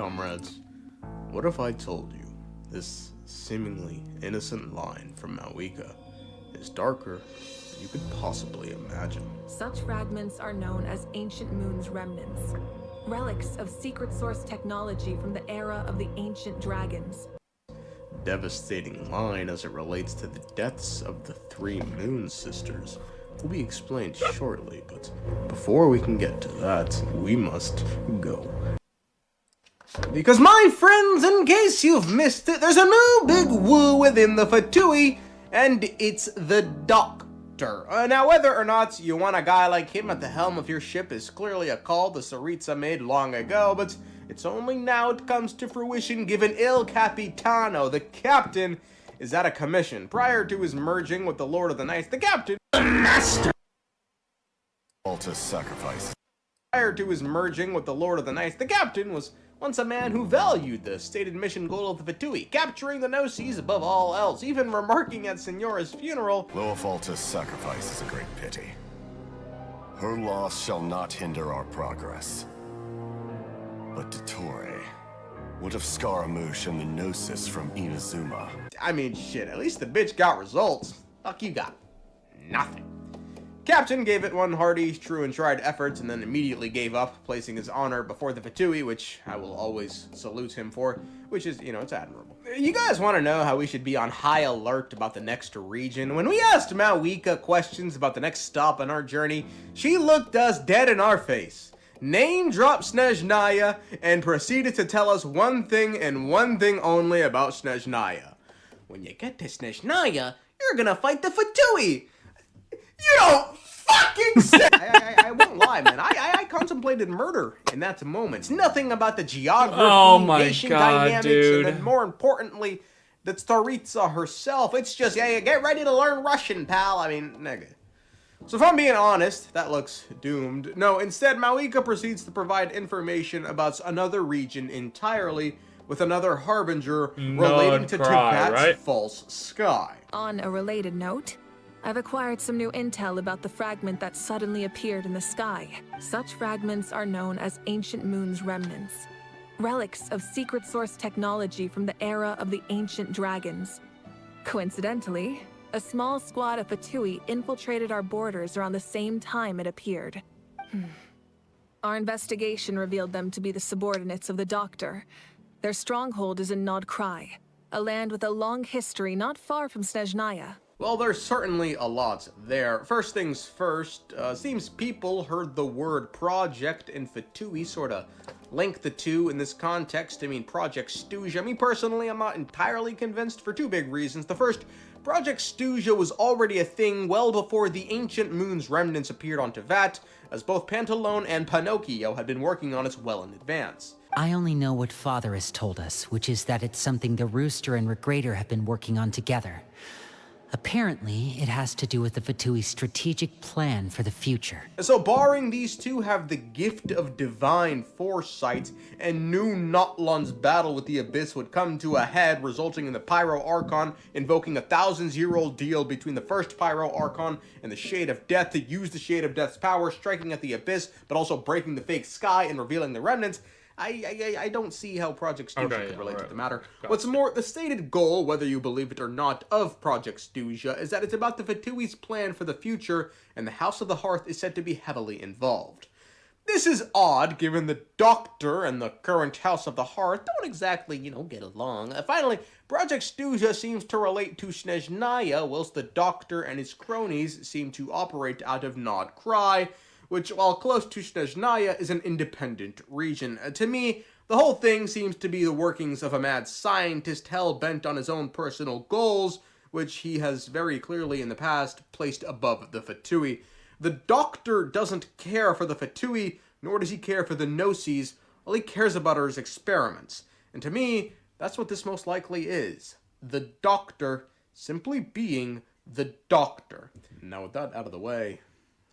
comrades, what if I told you this seemingly innocent line from Mavuika is darker than you could possibly imagine? Such fragments are known as ancient moon's remnants, relics of secret source technology from the era of the ancient dragons. Devastating line as it relates to the deaths of the three Moon Sisters will be explained shortly, but before we can get to that, we must go. Because my friends, in case you've missed it, there's a new big woo within the Fatui, and it's the Doctor. Now, whether or not you want a guy like him at the helm of your ship is clearly a call the Saritsa made long ago, but it's only now it comes to fruition given Il Capitano, the captain, is out of commission. Prior to his merging with the Lord of the Nights, the captain, the master, To sacrifice. Prior to his merging with the Lord of the Nights, the captain was once a man who valued the stated mission goal of the Fatui, capturing the Gnosis above all else, even remarking at Signora's funeral, Loafalta's sacrifice is a great pity. Her loss shall not hinder our progress. But Dottore, what of Scaramouche and the Gnosis from Inazuma? I mean, shit, at least the bitch got results. Fuck you got. Nothing. Captain gave it one hearty, true and tried efforts, and then immediately gave up, placing his honor before the Fatui, which I will always salute him for, which is, it's admirable. You guys want to know how we should be on high alert about the next region? When we asked Mavuika questions about the next stop on our journey, she looked us dead in our face, name-dropped Snezhnaya, and proceeded to tell us one thing and one thing only about Snezhnaya. When you get to Snezhnaya, you're gonna fight the Fatui! You don't fucking say! I won't lie, man. I contemplated murder in that moment. Nothing about the geography, nation dynamics, dude. and then more importantly, the Tsaritsa herself. It's just, yeah, get ready to learn Russian, pal. I mean, nigga. So if I'm being honest, that looks doomed. No, instead, Mavuika proceeds to provide information about another region entirely, with another harbinger relating to Teyvat's false sky. On a related note, I've acquired some new intel about the fragment that suddenly appeared in the sky. Such fragments are known as ancient moon's remnants, relics of secret source technology from the era of the ancient dragons. Coincidentally, a small squad of Fatui infiltrated our borders around the same time it appeared. Our investigation revealed them to be the subordinates of the Doctor. Their stronghold is in Nod Krai, a land with a long history not far from Snezhnaya. Well, there's certainly a lot there. First things first, seems people heard the word project and Fatui sorta link the two in this context. I mean, Project Stuja. Me personally, I'm not entirely convinced for two big reasons. The first, Project Stuja was already a thing well before the Ancient Moon's remnants appeared on Teyvat, as both Pantalone and Pinocchio had been working on it well in advance. I only know what Father has told us, which is that it's something the Rooster and Regrader have been working on together. Apparently, it has to do with the Fatui's strategic plan for the future. So barring these two have the gift of divine foresight, and knew Notlun's battle with the Abyss would come to a head, resulting in the Pyro Archon invoking a 1,000-year-old deal between the first Pyro Archon and the Shade of Death to use the Shade of Death's power, striking at the Abyss, but also breaking the fake sky and revealing the remnants. I don't see how Project Stuja could relate to the matter. Gotcha. What's more, the stated goal, whether you believe it or not, of Project Stuja is that it's about the Fatui's plan for the future, and the House of the Hearth is said to be heavily involved. This is odd, given the Doctor and the current House of the Hearth don't exactly, get along. Finally, Project Stuja seems to relate to Snezhnaya, whilst the Doctor and his cronies seem to operate out of Nod Krai, which, while close to Snezhnaya, is an independent region. To me, the whole thing seems to be the workings of a mad scientist hell-bent on his own personal goals, which he has very clearly in the past placed above the Fatui. The Doctor doesn't care for the Fatui, nor does he care for the Gnosis. All he cares about are his experiments. And to me, that's what this most likely is. The Doctor simply being the Doctor. Now with that out of the way,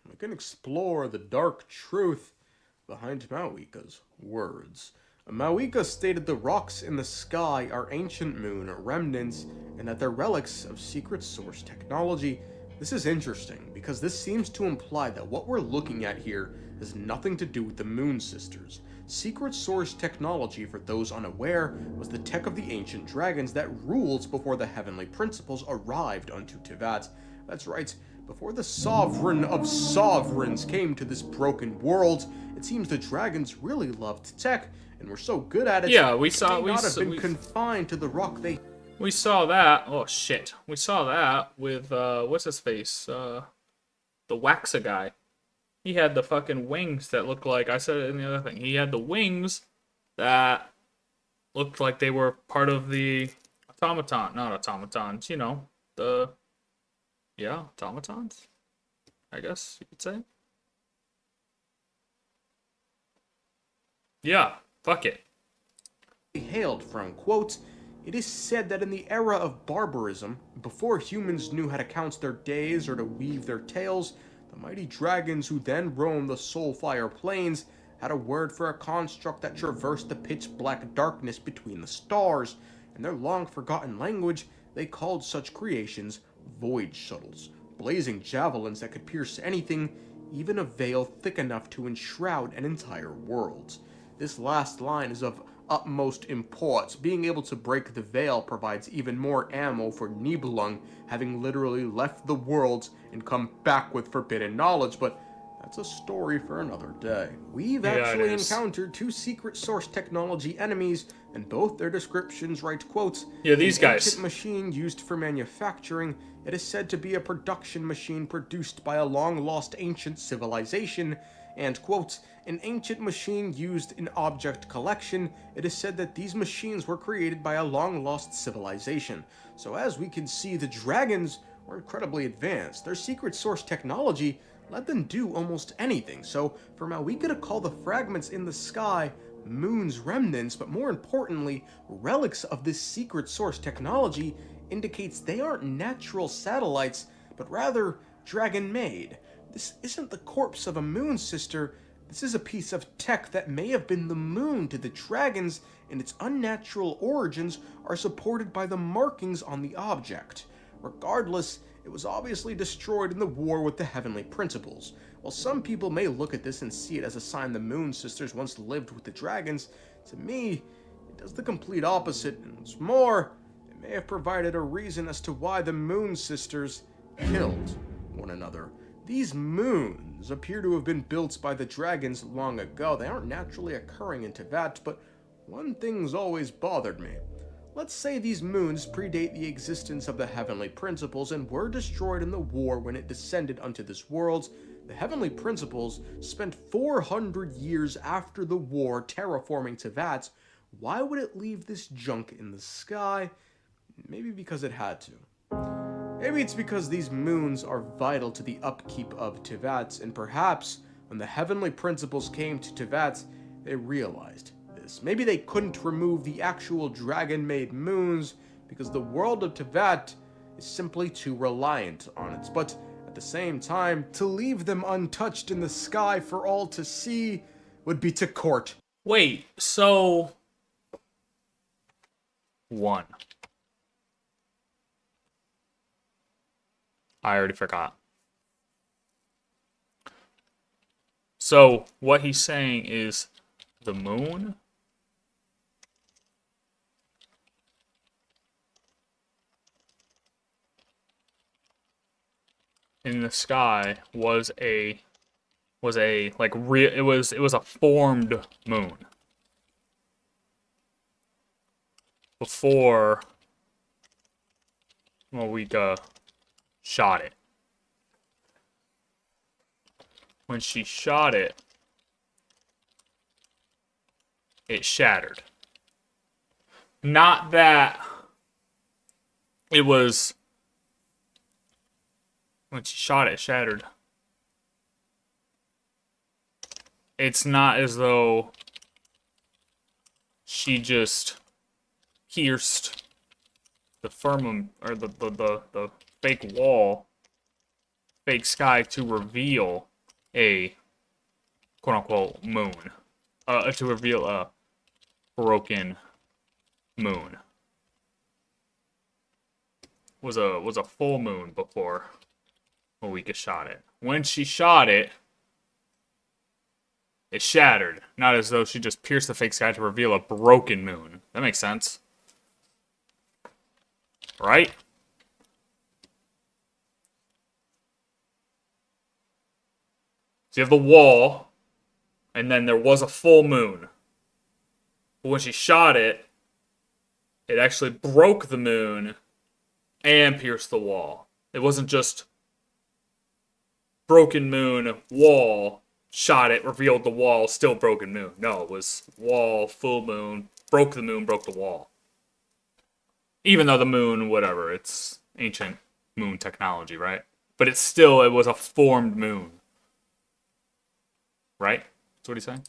we can explore the dark truth behind Mavuika's words. Mavuika stated the rocks in the sky are ancient moon remnants and that they're relics of secret source technology. This is interesting because this seems to imply that what we're looking at here has nothing to do with the Moon Sisters. Secret Source technology, for those unaware, was the tech of the ancient dragons that ruled before the heavenly principles arrived unto Teyvat. That's right, before the sovereign of sovereigns came to this broken world. It seems the dragons really loved tech and were so good at it. Yeah, they may not have been confined to the rock they. We saw that. Oh shit, we saw that with what's his face? The Waxa guy. He had the fucking wings that looked like, I said it in the other thing. He had the wings that looked like they were part of the not automatons. You know, automatons. I guess you could say. Yeah, fuck it. Hailed from, quote, "It is said that in the era of barbarism, before humans knew how to count their days or to weave their tales, the mighty dragons who then roamed the Soulfire plains had a word for a construct that traversed the pitch-black darkness between the stars. In their long-forgotten language, they called such creations void shuttles, blazing javelins that could pierce anything, even a veil thick enough to enshroud an entire world." This last line is of utmost import. Being able to break the veil provides even more ammo for Nibelung, having literally left the worlds and come back with forbidden knowledge, but that's a story for another day. We've actually encountered two secret source technology enemies, and both their descriptions write, quote, "Yeah, these guys. Ancient machine used for manufacturing. It is said to be a production machine produced by a long-lost ancient civilization, and, quote, an ancient machine used in object collection. It is said that these machines were created by a long-lost civilization." So as we can see, the dragons were incredibly advanced. Their secret source technology let them do almost anything. So for Mavuika to call the fragments in the sky Moon's remnants, but more importantly, relics of this secret source technology, indicates they aren't natural satellites, but rather dragon-made. This isn't the corpse of a Moon Sister. This is a piece of tech that may have been the moon to the dragons, and its unnatural origins are supported by the markings on the object. Regardless, it was obviously destroyed in the war with the heavenly principles. While some people may look at this and see it as a sign the Moon Sisters once lived with the dragons, to me, it does the complete opposite, and what's more, it may have provided a reason as to why the Moon Sisters killed one another. These moons appear to have been built by the dragons long ago. They aren't naturally occurring in Teyvat, but one thing's always bothered me. Let's say these moons predate the existence of the heavenly principles and were destroyed in the war when it descended unto this world. The heavenly principles spent 400 years after the war terraforming Teyvat. Why would it leave this junk in the sky? Maybe because it had to. Maybe it's because these moons are vital to the upkeep of Teyvat, and perhaps when the heavenly principles came to Teyvat, they realized this. Maybe they couldn't remove the actual dragon-made moons because the world of Teyvat is simply too reliant on it. But at the same time, to leave them untouched in the sky for all to see would be to court. Wait, so... One. I already forgot. So, what he's saying is the moon in the sky was a formed moon before Mavuika shot it. When she shot it, it shattered. Not that it was... When she shot it, it shattered. It's not as though she just pierced the firmament, or the fake wall, fake sky to reveal a quote-unquote moon. To reveal a broken moon. Was a full moon before Mavuika shot it. When she shot it, It shattered, not as though she just pierced the fake sky to reveal a broken moon. That makes sense. Right? So you have the wall, and then there was a full moon. But when she shot it, it actually broke the moon and pierced the wall. It wasn't just broken moon, wall, shot it, revealed the wall, still broken moon. No, it was wall, full moon, broke the moon, broke the wall. Even though the moon, whatever, it's ancient moon technology, right? But it was a formed moon. Right? That's what he's saying?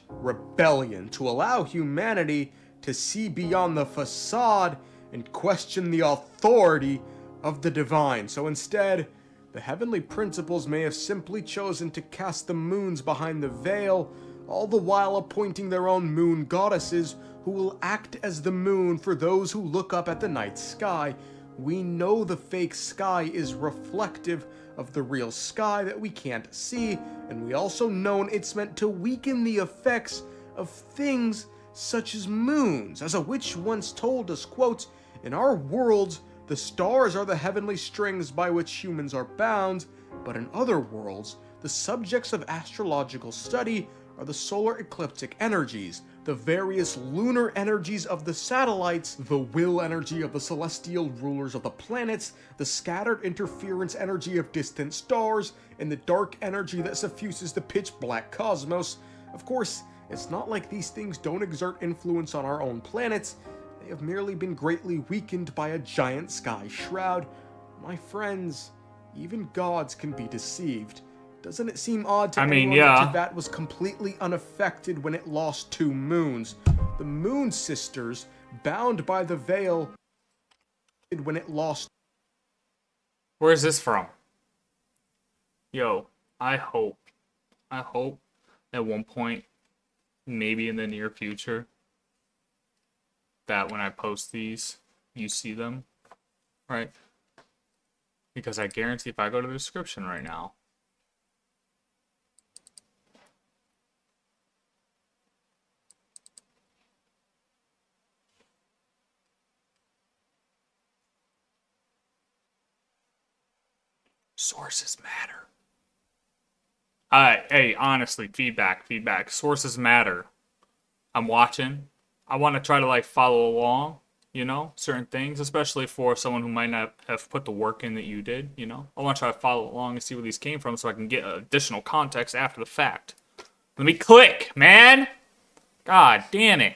Rebellion, to allow humanity to see beyond the facade and question the authority of the divine. So instead, the heavenly principles may have simply chosen to cast the moons behind the veil, all the while appointing their own moon goddesses who will act as the moon for those who look up at the night sky. We know the fake sky is reflective of the real sky that we can't see, and we also know it's meant to weaken the effects of things such as moons. As a witch once told us, quote, "In our worlds, the stars are the heavenly strings by which humans are bound, but in other worlds, the subjects of astrological study are the solar ecliptic energies, the various lunar energies of the satellites, the will energy of the celestial rulers of the planets, the scattered interference energy of distant stars, and the dark energy that suffuses the pitch black cosmos. Of course, it's not like these things don't exert influence on our own planets. They have merely been greatly weakened by a giant sky shroud. My friends, even gods can be deceived. Doesn't it seem odd to anyone that Teyvat was completely unaffected when it lost 2 moons? The Moon Sisters, bound by the veil, when it lost... Where's this from? Yo, I hope at one point, maybe in the near future, that when I post these, you see them, right? Because I guarantee if I go to the description right now, sources matter. Hey, honestly, feedback. Sources matter. I'm watching. I want to try to like follow along, you know, certain things, especially for someone who might not have put the work in that you did, you know. I want to try to follow along and see where these came from so I can get additional context after the fact. Let me click, man. God damn it.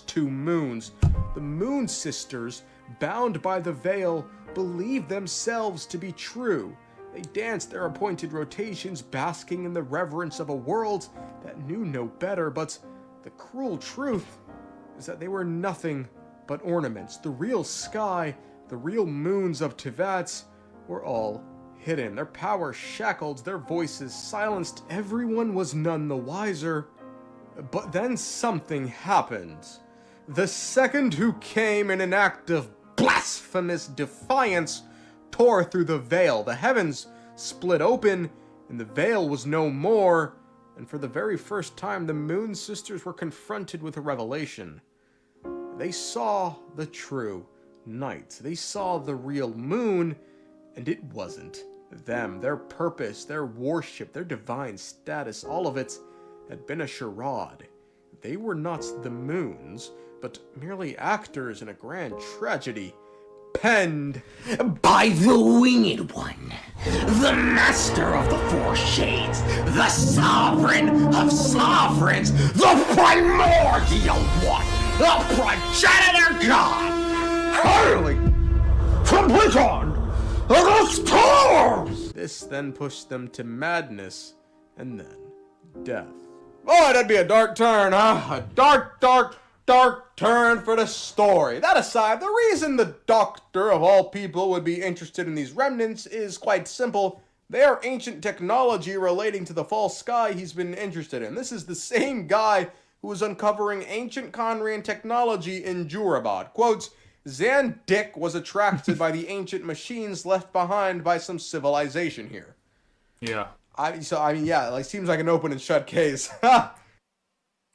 2 moons. The Moon Sisters, bound by the veil, believe themselves to be true. They danced their appointed rotations, basking in the reverence of a world that knew no better, but the cruel truth is that they were nothing but ornaments. The real sky, the real moons of Teyvat were all hidden. Their power shackled, their voices silenced. Everyone was none the wiser. But then something happened. The second who came in an act of blasphemous defiance tore through the veil. The heavens split open, and the veil was no more. And for the very first time, the Moon Sisters were confronted with a revelation. They saw the true night. They saw the real moon, and it wasn't them. Their purpose, their worship, their divine status, all of it had been a charade. They were not the moons, but merely actors in a grand tragedy, penned by the Winged One, the Master of the Four Shades, the Sovereign of Sovereigns, the Primordial One, the Progenitor God, hurling from beyond the stars! This then pushed them to madness, and then death. Oh, that'd be a dark turn, huh? A dark turn for the story. That aside, the reason the Doctor of all people would be interested in these remnants is quite simple. They are ancient technology relating to the false sky he's been interested in. This is the same guy who was uncovering ancient Conrian technology in Jurabad. Quote, Zan Dick was attracted by the ancient machines left behind by some civilization here. Yeah. I mean, yeah, like seems like an open and shut case.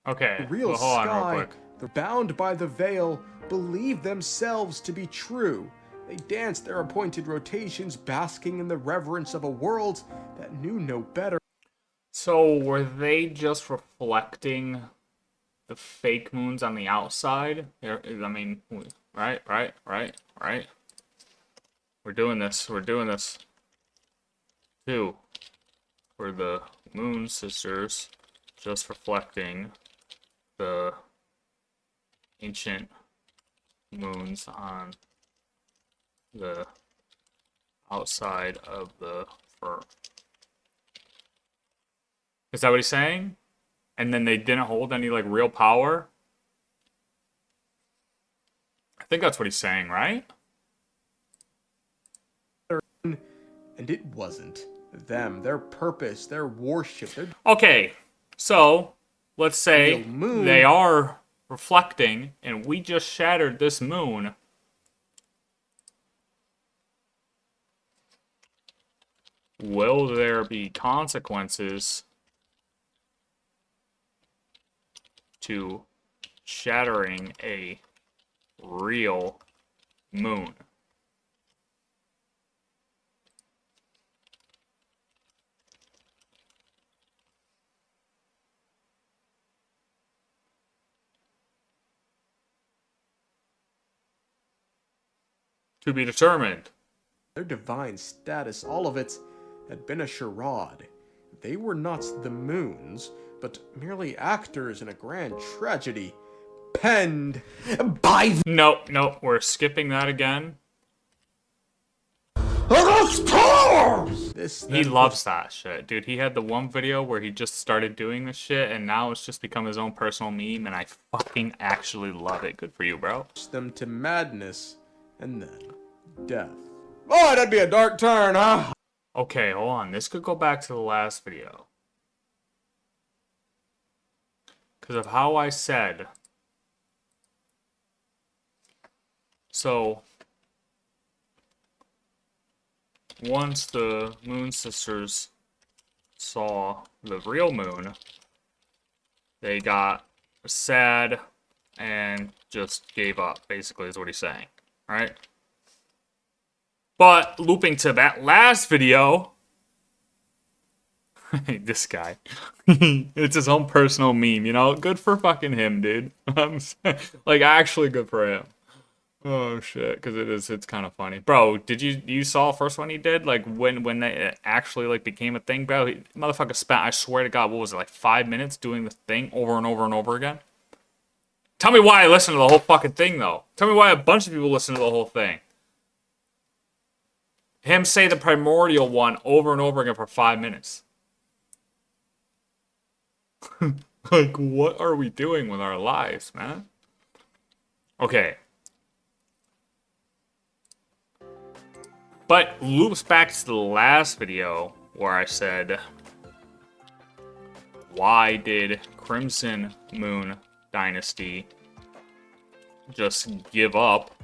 Okay. The real Well, hold on real sky, quick. the bound by the veil, believe themselves to be true. They danced their appointed rotations, basking in the reverence of a world that knew no better. So were they just reflecting the fake moons on the outside? I mean, right. We're doing this. We're doing this. 2. Were the moon sisters just reflecting the ancient moons on the outside of the fur? Is that what he's saying? And then they didn't hold any, like, real power? I think that's what he's saying, right? And it wasn't. Them, their purpose, their worship, their Okay, so let's say real moon. they are reflecting, and we just shattered this moon. Will there be consequences to shattering a real moon? To be determined. Their divine status, all of it, had been a charade. They were not the moons, but merely actors in a grand tragedy, penned by No, we're skipping that again. the stars! this. He then loves that shit, dude. He had the one video where he just started doing this shit, and now it's just become his own personal meme, and I fucking actually love it. Good for you, bro. pushed them to madness, and then death. Oh, that'd be a dark turn, huh? Okay, hold on. This could go back to the last video. Because of how I said. So, once the Moon Sisters saw the real moon, they got sad and just gave up, basically, is what he's saying. Right? But, looping to that last video, this guy, it's his own personal meme, you know? Good for fucking him, dude. Like, actually good for him. Oh, shit, because it's kind of funny. Bro, you saw the first one he did? Like, when they actually, like, became a thing, bro? Motherfucker spent, I swear to God, what was it, like 5 minutes doing the thing over and over and over again? Tell me why I listened to the whole fucking thing, though. Tell me why a bunch of people listen to the whole thing. Him say the primordial one over and over again for 5 minutes. Like, what are we doing with our lives, man? Okay. But loops back to the last video where I said, why did Crimson Moon Dynasty just give up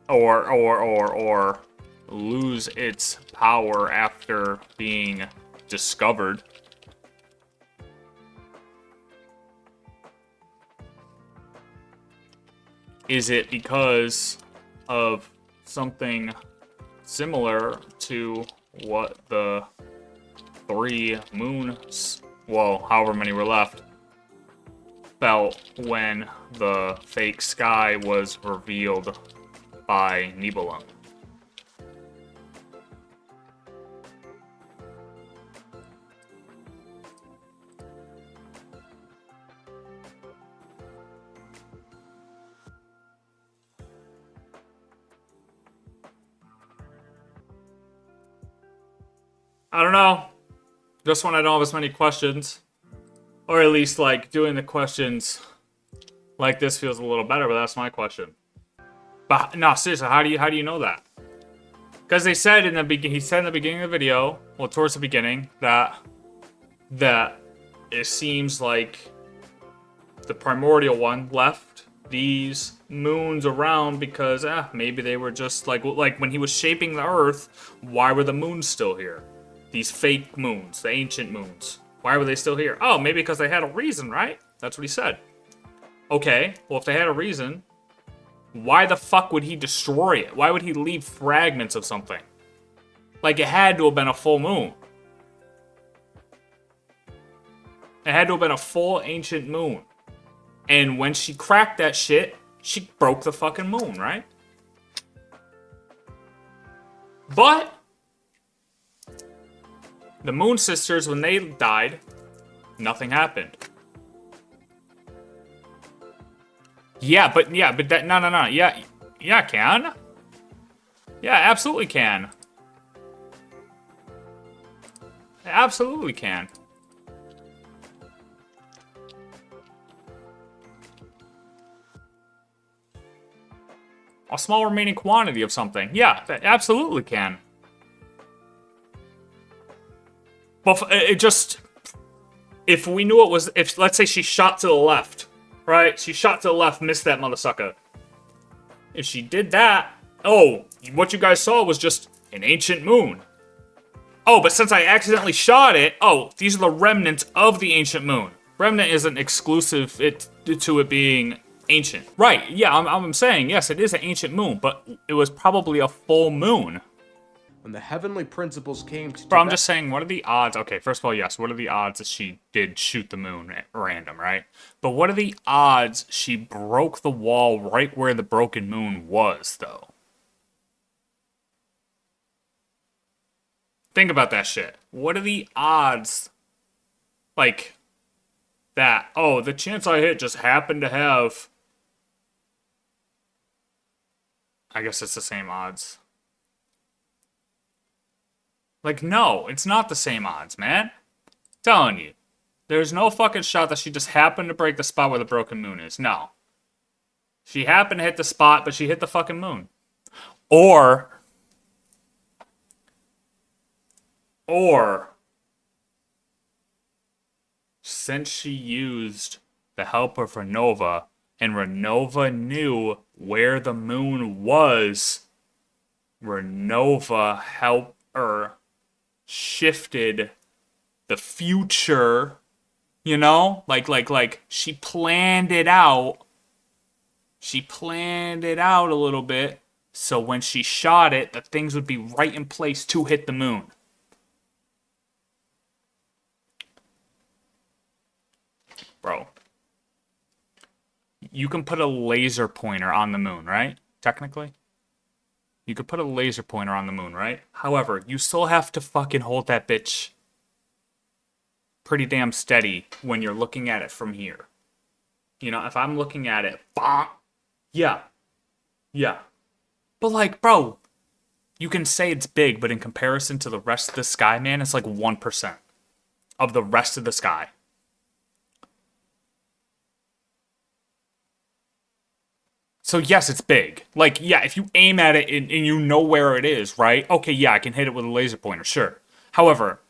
or lose its power after being discovered? Is it because of something similar to what the 3 moons, well, however many were left, felt when the fake sky was revealed by Nibelung? I don't know. Just when I don't have as many questions. Or at least, like, doing the questions like this feels a little better, but that's my question. But, no, seriously, how do you know that? Because they said in the he said in the beginning of the video, well, towards the beginning, that it seems like the primordial one left these moons around because, maybe they were just, like when he was shaping the Earth, why were the moons still here? These fake moons, the ancient moons. Why were they still here? Oh, maybe because they had a reason, right? That's what he said. Okay, well, if they had a reason, why the fuck would he destroy it? Why would he leave fragments of something? Like, it had to have been a full moon. It had to have been a full ancient moon. And when she cracked that shit, she broke the fucking moon, right? But the Moon Sisters, when they died, nothing happened. Yeah, but that no. Yeah, can. Yeah, absolutely can. Absolutely can. A small remaining quantity of something. Yeah, that absolutely can. But it just... If we knew it was... If, let's say she shot to the left, right? She shot to the left, missed that motherfucker. If she did that... Oh, what you guys saw was just an ancient moon. Oh, but since I accidentally shot it... Oh, these are the remnants of the ancient moon. Remnant isn't exclusive to it being... ancient. Right, yeah, I'm saying, yes, it is an ancient moon, but it was probably a full moon. When the heavenly principles came to... Bro, I'm just saying, what are the odds? Okay, first of all, yes, what are the odds that she did shoot the moon at random, right? But what are the odds she broke the wall right where the broken moon was, though? Think about that shit. What are the odds, like, that, oh, the chance I hit just happened to have... I guess it's the same odds. Like, no, it's not the same odds, man. I'm telling you. There's no fucking shot that she just happened to break the spot where the broken moon is. No. She happened to hit the spot, but she hit the fucking moon. Or, since she used the help of Renova, and Renova knew where the moon was, Renova helped her shifted the future, you know? Like, she planned it out. She planned it out a little bit, so when she shot it, the things would be right in place to hit the moon. Bro. You can put a laser pointer on the moon, right? Technically. You could put a laser pointer on the moon, right? However, you still have to fucking hold that bitch pretty damn steady when you're looking at it from here. You know, if I'm looking at it, yeah. But like, bro, you can say it's big, but in comparison to the rest of the sky, man, it's like 1% of the rest of the sky. So yes, it's big. Like, yeah, if you aim at it and you know where it is, right? Okay, yeah, I can hit it with a laser pointer, sure. However,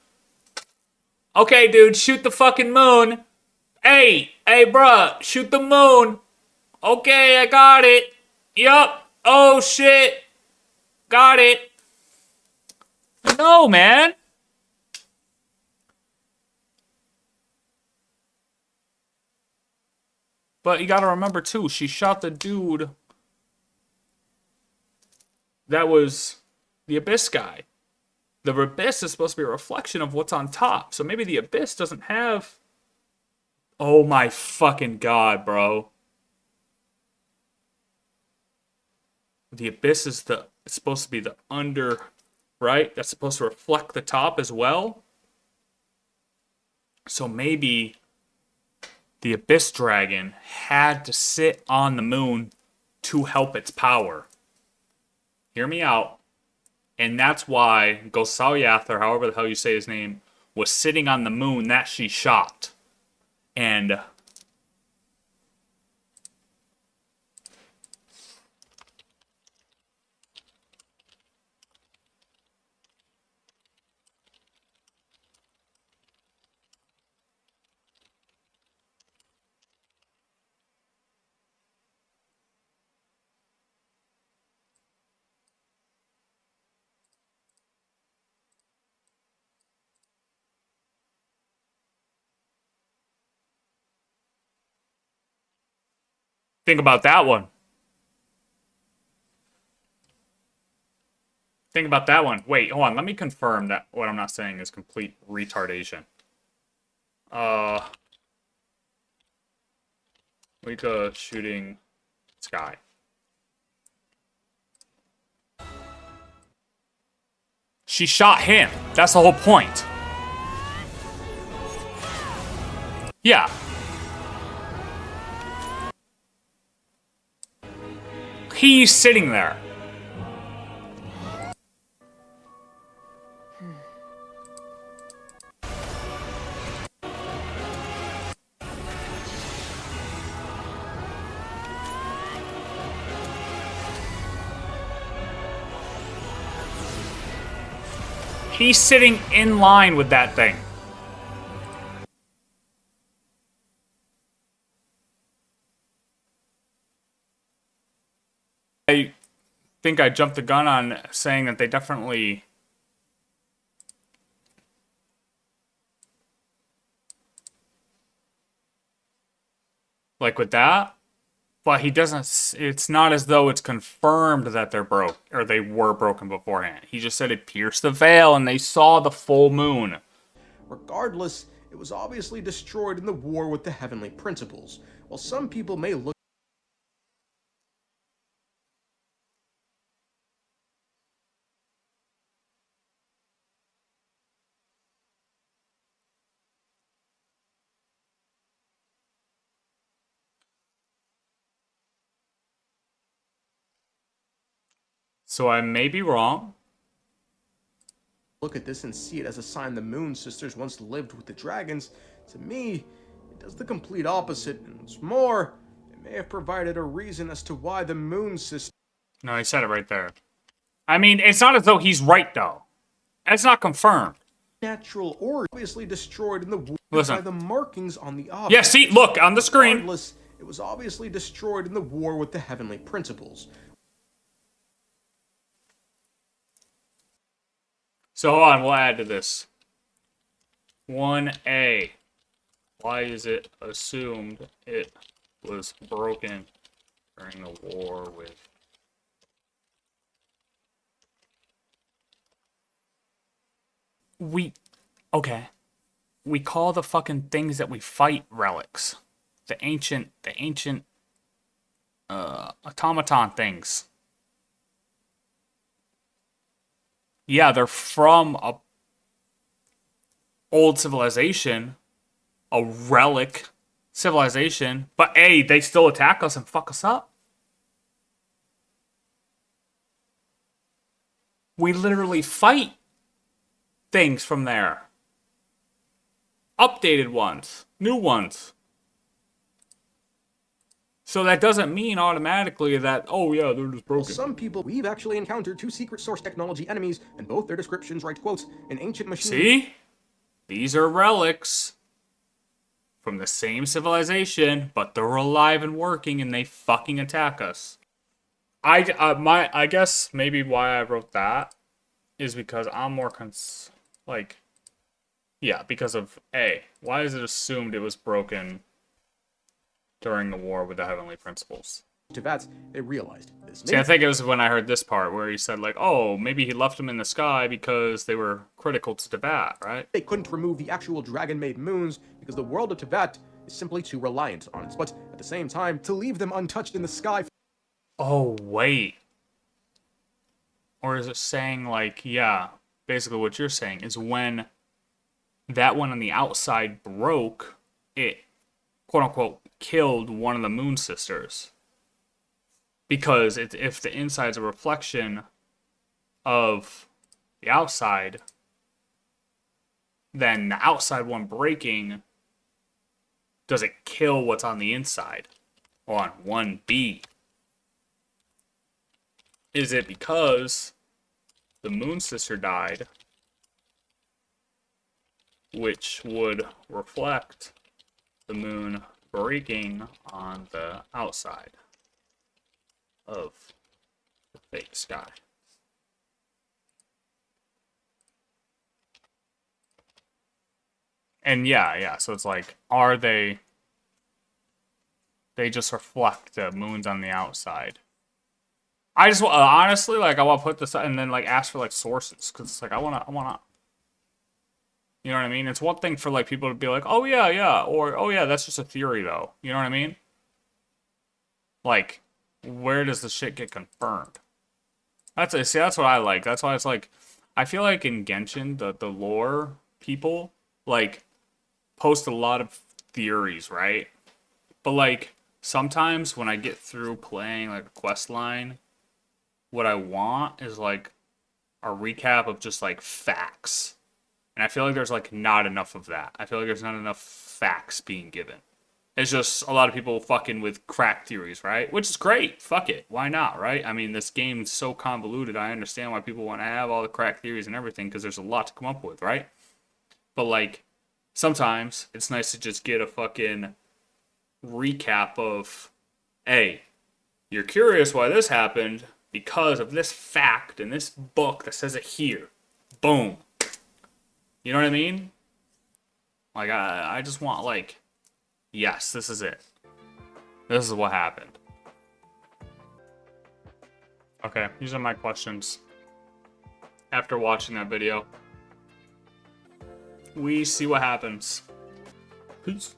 okay, dude, shoot the fucking moon. Hey, bruh, shoot the moon. Okay, I got it. Yup. Oh, shit. Got it. No, man. But you gotta remember, too, she shot the dude that was the Abyss guy. The Abyss is supposed to be a reflection of what's on top. So maybe the Abyss doesn't have... Oh my fucking god, bro. The Abyss is it's supposed to be the under, right? That's supposed to reflect the top as well. So maybe the Abyss Dragon had to sit on the moon to help its power. Hear me out. And that's why Gosalyath, or however the hell you say his name, was sitting on the moon that she shot. And Think about that one. Think about that one. Wait, hold on. Let me confirm that what I'm not saying is complete retardation. Mavuika shooting sky. She shot him. That's the whole point. Yeah. He's sitting there. He's sitting in line with that thing. I think I jumped the gun on saying that they definitely... Like with that? But he doesn't... It's not as though it's confirmed that they're broke, or they were broken beforehand. He just said it pierced the veil and they saw the full moon. Regardless, it was obviously destroyed in the war with the heavenly principles. While some people may look So I may be wrong. at this and see it as a sign the Moon Sisters once lived with the dragons, to me, it does the complete opposite, and what's more, it may have provided a reason as to why the Moon Sisters... No, he said it right there. I mean, it's not as though he's right, though. It's not confirmed. natural origin obviously destroyed in the war Listen. by the markings on the object. Yeah, see, look, on the screen. Regardless, it was obviously destroyed in the war with the heavenly principles. So hold on, we'll add to this. 1A. Why is it assumed it was broken during the war with... Okay. We call the fucking things that we fight relics. The ancient automaton things. Yeah, they're from a old civilization, a relic civilization, but A, they still attack us and fuck us up. We literally fight things from there. Updated ones, new ones. So that doesn't mean automatically that, oh yeah, they're just broken. Some people, we've actually encountered two secret source technology enemies, and both their descriptions write quotes, an ancient machine... See? These are relics from the same civilization, but they're alive and working and they fucking attack us. I guess maybe why I wrote that is because I'm more because of A. Why is it assumed it was broken during the war with the heavenly principles? Tibets, they realized this. See, I think it was when I heard this part where he said, like, oh, maybe he left them in the sky because they were critical to Tibet, right? They couldn't remove the actual dragon-made moons because the world of Tibet is simply too reliant on it. But at the same time, to leave them untouched in the sky... Oh, wait. Or is it saying, like, yeah, basically what you're saying is when that one on the outside broke, it, quote-unquote, killed one of the Moon Sisters. Because if the inside's a reflection of the outside, then the outside one breaking, does it kill what's on the inside? On 1B. Is it because the Moon Sister died, which would reflect the moon breaking on the outside of the fake sky? And yeah, so it's like, are they they just reflect the moons on the outside. I just honestly, like, I want to put this and then like ask for like sources, because it's like I wanna, you know what I mean? It's one thing for like people to be like, oh yeah, yeah, or oh yeah, that's just a theory though. You know what I mean? Like, where does the shit get confirmed? See, that's what I like. That's why it's like, I feel like in Genshin, the lore people like post a lot of theories, right? But like sometimes when I get through playing like a quest line, what I want is like a recap of just like facts. And I feel like there's like not enough of that. I feel like there's not enough facts being given. It's just a lot of people fucking with crack theories, right? Which is great. Fuck it. Why not, right? I mean, this game's so convoluted. I understand why people want to have all the crack theories and everything, because there's a lot to come up with, right? But like, sometimes it's nice to just get a fucking recap of, hey, you're curious why this happened because of this fact in this book that says it here. Boom. You know what I mean? Like, I just want, like, yes, this is it. This is what happened. Okay, these are my questions. After watching that video, we see what happens. Peace.